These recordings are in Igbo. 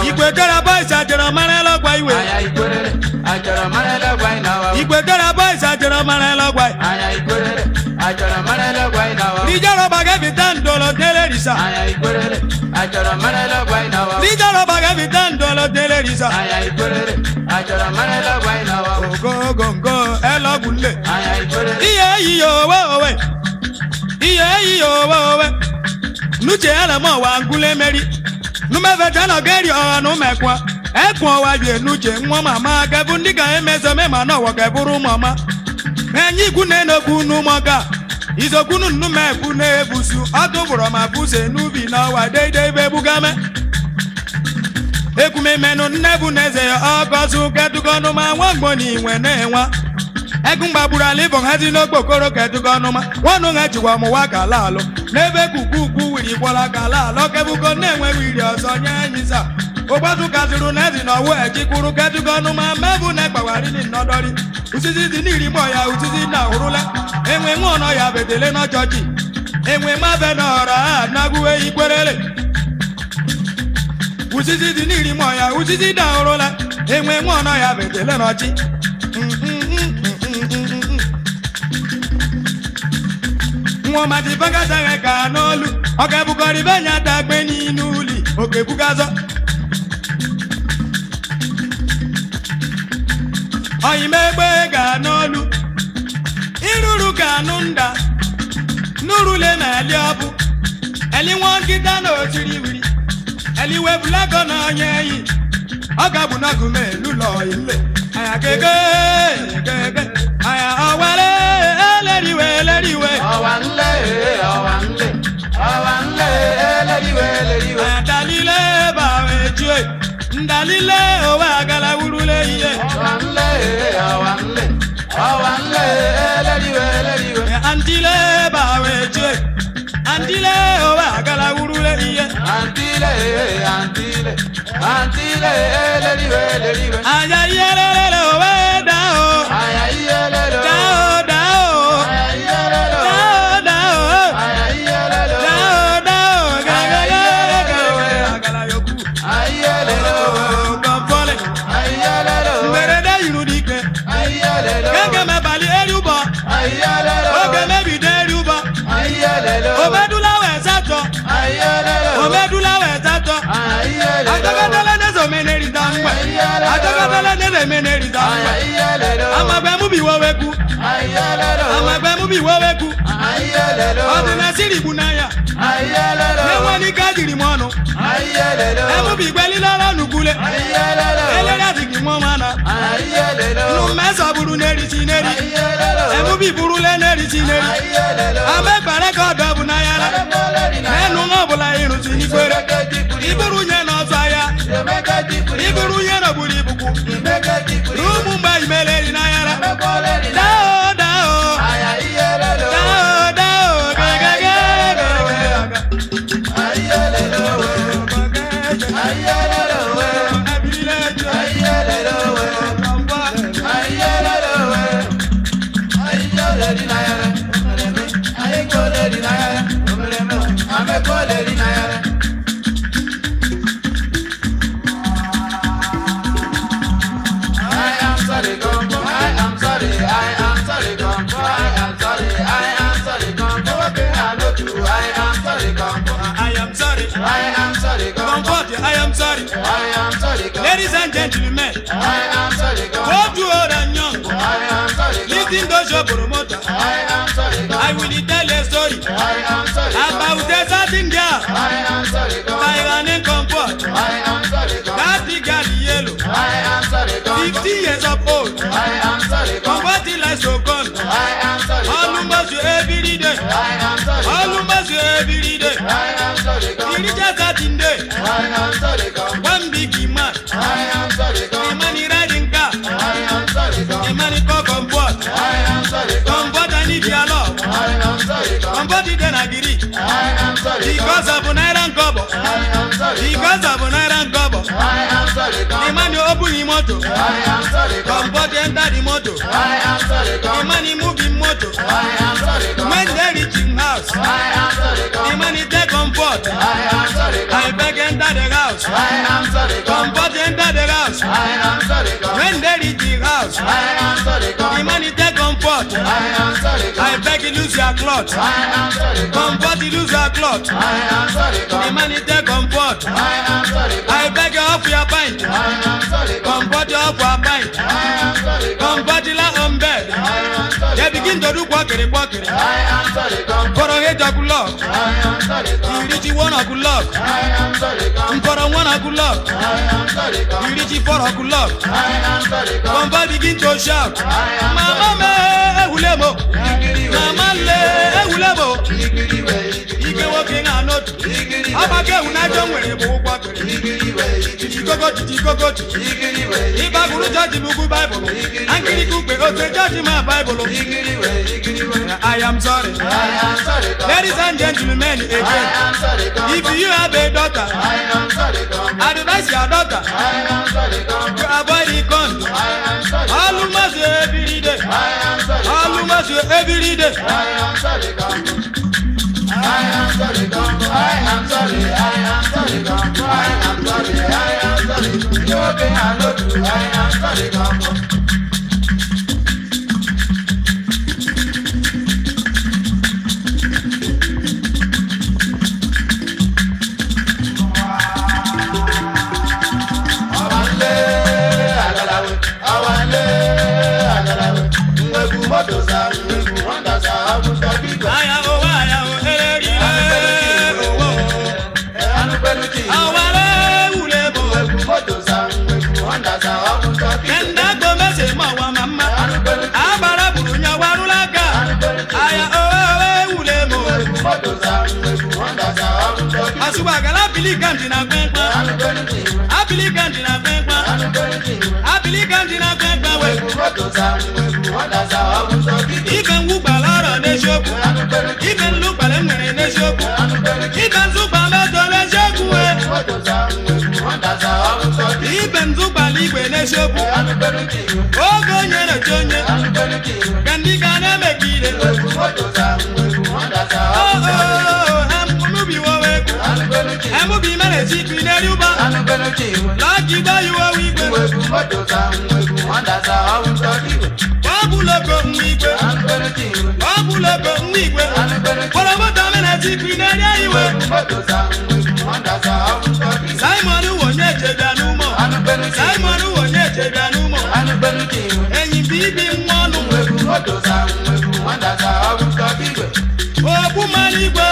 Igwe gara boys ajara mara logwa iwe. Aya igwerere ajara mara logwa inawa. Igwe gara boys ajara mara logwa. Aya igwerere ajara mara logwa inawa. Rijaro baga bitan dolo telerisa. Aya igwerere ajara mara logwa inawa. Rijaro baga bitan dolo telerisa. Aya igwerere ajara mara logwa inawa. Go go go elogunle. Aya igwerere. Iye iyo we. Iye iyo we. Nuche ala mo wa ngule meri. Nume vetana geri onu mekwa. Ekwo wa je nuche nwa mama gabu ndiga emezo me ma no wo gaburu mama. Enyi gune no gunu maga. Izokunu nume gune ebusu. Atuburo ma buse nubi na wa deide bebugame. Ekume menu nebu neze ogozu ketukonu ma wangbo ni wene nwa. Egumba bura libon hazi no gbokoro ketukonu ma. Wonu ngechiwa mu wakala alo. Nebe kuku wiri kwala kala alo kebuko nenwe wiri oso nyanyisa. Ogbatu kaziru nezi no wo ejikuru ketukonu ma mebu nekpawari ni nodori. Usisi di niri moya usisi na urule. Enwe ngono ya betele no chochi. Enwe mabe no ora naguwe ikwerele. Usisi di niri moya usisi na urule. Enwe ngono ya betele no chi. Nwa mati bangasa ka n'olu. Oke bukori benya dagbe n'inu uli. Oke bugazo. Oyimegbe ga n'olu. Iruru ga nunda. Nurule na eliobu. Eli wankita na otiri wiri. Eli webulago na onyeyi. Oga bunagume lulo ile. Aya gege. Aya awale. Leriwe. Awanle. Leriwe. Aya dalile bawe chue. Ndalile owa gala urule iye. Awanle. Leriwe. Antile bawe chue. Antile owa gala urule iye. Antile. Leriwe. Aya yelele owe dao. Dao. Amagbe mu bi woweku. Odina siri bunaya. Ewa ni kajiri mono. Emu bi gbeli lora nugule. Elera tiki mo mana. Numesa buru neri chineri. Emu bi buru le neri chineri. Amegbare ko do bunaya. Enu ngobula iru chini kwere. Iburu nye no saya. Iburu nye no buri buku. Rumu mba imele na yara. Dao. Ladies and gentlemen, I am sorry, both old and young, I am sorry, listen to your promoter. I am sorry, I will tell a story I am sorry, about a certain girl, I am sorry, by her name Comfort. I am sorry, That the girl yellow, I am sorry, 50 years of old. I am sorry, Comfort like so gone. I am sorry, Almost every day. I am sorry, Almost every day. I am sorry, He reaches that in day. I am sorry, One big man. I am sorry, The money riding car. I am sorry, The money call Comfort. I am sorry, Comfort I need your love. I am sorry, Comfort it then I get it. I am sorry, Because of an iron cover. I am sorry, Because of an iron cover. I am sorry, The man you open the motor. I am sorry, Comfort enter the motor. I am sorry, The money move the motor. I am sorry, When they reach in house. I am sorry, The money take Comfort. I am sorry, I beg and enter the house. I answer the call. Comfort enter the house. I answer the call. When they reach the house, I answer the call. the money take comfort. I answer the call. I beg you lose your cloth. I answer the call. Comfort you lose your cloth. I answer the call. The money take comfort. I answer the call. I beg you off your pint. I answer the call. Comfort you off your pint. I answer the call. Comfort you lie on bed. I answer the They call. begin to do quackity quackity. I answer the call. For a head of good luck. I answer the call. You reach one of good luck. I answer the call. For a one of good luck. I answer the call. You reach four of good luck. I answer the call. Comfort begin to shout. I answer Mama me ehulemo. Mama le ehulemo. Ike woking anot. Abake unajo nwere bụ ụgwọ kwere. Titi Iba guru judge buku Bible. Ankiri kupe ote judge my Bible. I am sorry. Ladies and gentlemen, again. If you have a daughter, advise your daughter to avoid the con. Almost every day. Almost every day. Even look balara neshoku. Even look balengere neshoku. Even zuba meto neshoku. Even zuba ligwe neshoku. Ogo nyere jonye. Kandi kana mekide. Amubi waweku. Amubi mene chipi neruba. Lagi ba yuwa wigwe. Babuloko mwigwe. Babuloko mwigwe. Wala mota mene chipi neriwe. Simon wonye chebianumo. Simon wonye chebianumo. Enyi bibi mwanu. Obu manigwe.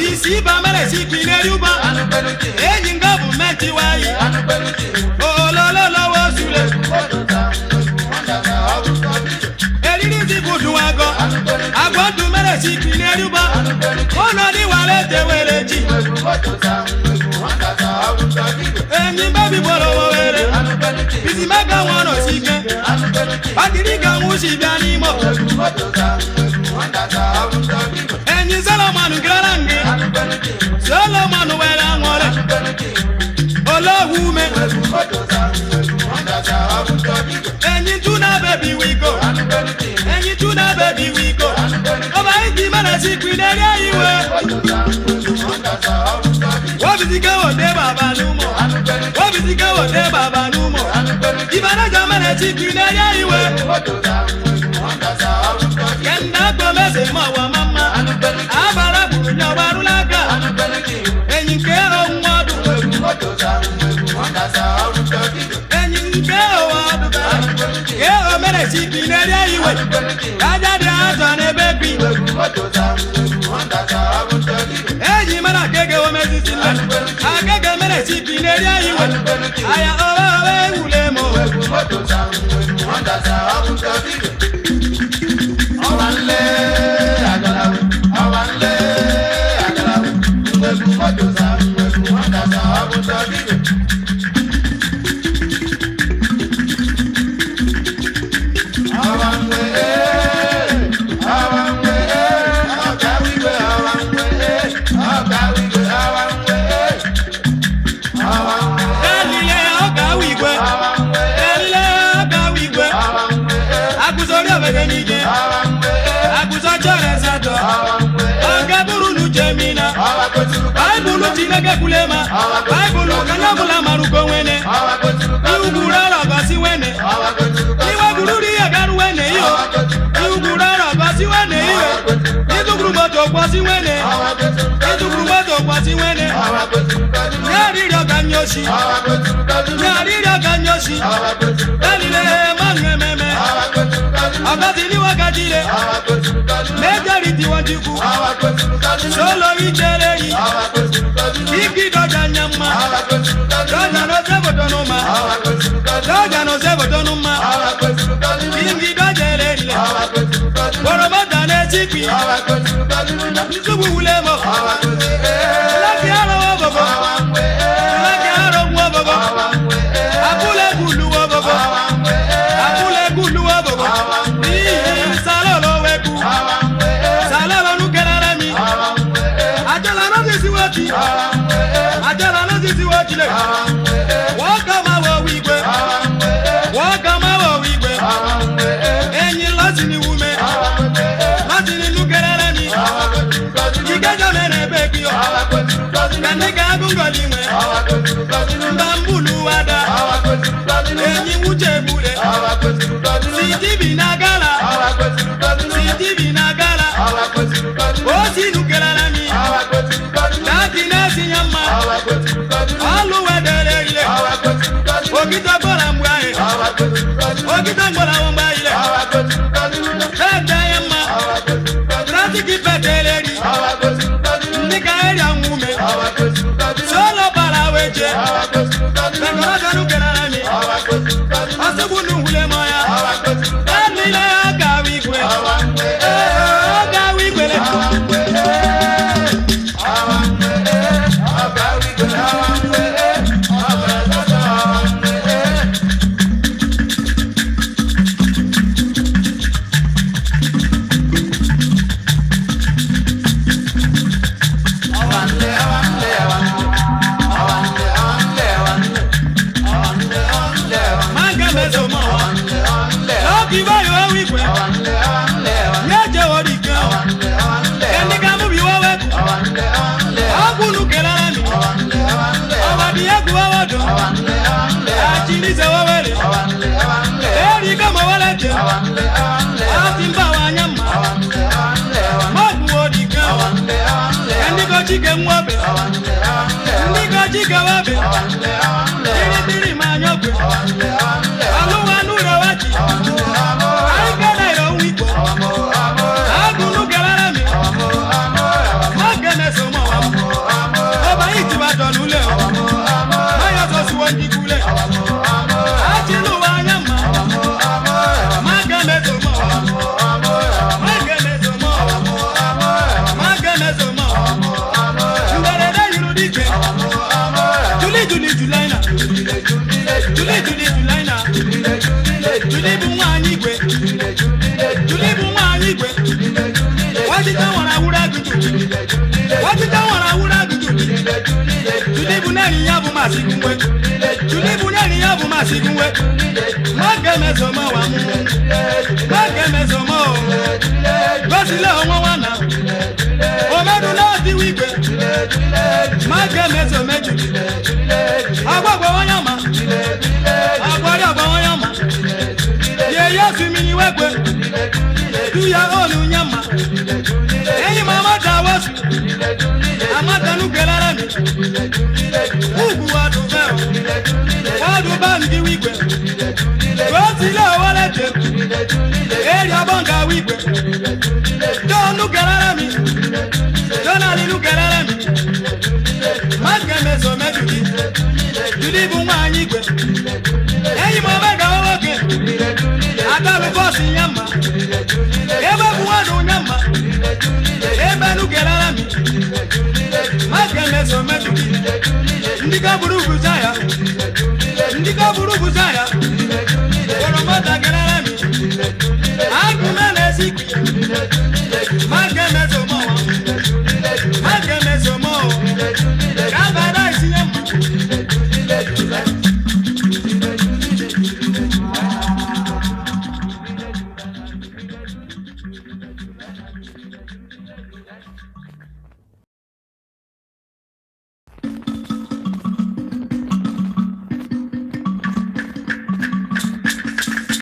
Isi ba mere si pineruba. Enyi government wayi. Olololo wasule. Eriri ti budu ago. Agodu mere si pineruba. Ono ni wale tewereji. Enyi babi bolo were. Isi maga wono sike. Adiri ga musi bianimo. Enyi Solomon garange. Solomon wera ngore. Olohume. Enyi tuna baby we go. Enyi tuna baby we go. Oba igi mana si kwinere iwe. Wabizike wode baba numo. Wabizike wode baba numo. Ibana jamana si kwinere iwe. Kenda komese mawa mama. Abara bunya warulaga. Enyi ke onwadu. Enyi ke owadu. Ke o mere si kinere iwe. Kaja de ato ne baby. Enyi mana kege o mezi sile. Akege mere si kinere iwe. Aya owe ulemo. mesato anga burunu jemina Bible tinege kulema Bible kanyabula maruko wene Iugurara basi wene Iwa gururi agaru wene iyo Iugurara basi wene iyo Idugrumoto kwasi wene Idugrumoto kwasi wene Nyarira ganyoshi Nyarira ganyoshi Dalile mangememe Abazili wakajile Majority wanjiku Solo icherei Iki doja nyama Doja no sebo tonuma Doja no sebo tonuma Iki doja elele Borobata ne chipi Nisubu ulemo Laki aro wabogo Laki aro wabogo Akule gulu wabogo Akule gulu wabogo Salolo weku Salolo nukerarami Ajala no sisi wati Ajala no sisi wati le Wakama wa wigwe Wakama wa wigwe Enyi lasini wume Lasini nukerarami Ikeja mene bekio Kanika agungolimwe Mbambulu wada Enyi uche bule Sitibi nagala Sitibi nagala Osi nukerarami Taki nesi nyama Alu wedere ile Okita bola mwae Okita bola wambaile Ete yama Trati kipeteleri Nika eri amume Solo para weche Pekora kanu kerarami Asubunu hule moya Enile aga wigwe Aga wigwe Achilize wawele Eri kama walete Atimba wanyama Mabu odika Ndiko chike mwabe Ndiko chike wabe Tiri manyokwe Aluwa nure wachi Aikana ilo wiko Agunu kelarami Magene somo Oba iti batonu leo Wanjikule Achilu wanyama Magane zomo Magane zomo Magane zomo Ndareda yurudike Juli julaina Juli julaina Juli bumwanyigwe Juli bumwanyigwe Wajita wana ura gudu Wajita wana ura gudu Juli bunani yabu masikungwe Tulibu nani yabu masigwe Mageme zomo wa mu Mageme zomo Gosile onwa wana Omedu na di wigwe Mageme zomeju Agbagbo wanyama Agbari agbo wanyama Ye yesu mini wegwe Tuya onu nyama Eyi mama tawasu Amata nukelara mi Ugu wadu veo Wadu bangi wigwe Gosile walete Eri abonga wigwe Donu kerarami Donali nukerarami Mageme zomejuki Julibu mwanyigwe Eyi mwabega wawoke Atalu kosi nyama Ebe buwadu nyama Ebe nukerarami Mageme zomejuki Ndika burugu zaya Ndika burugu zaya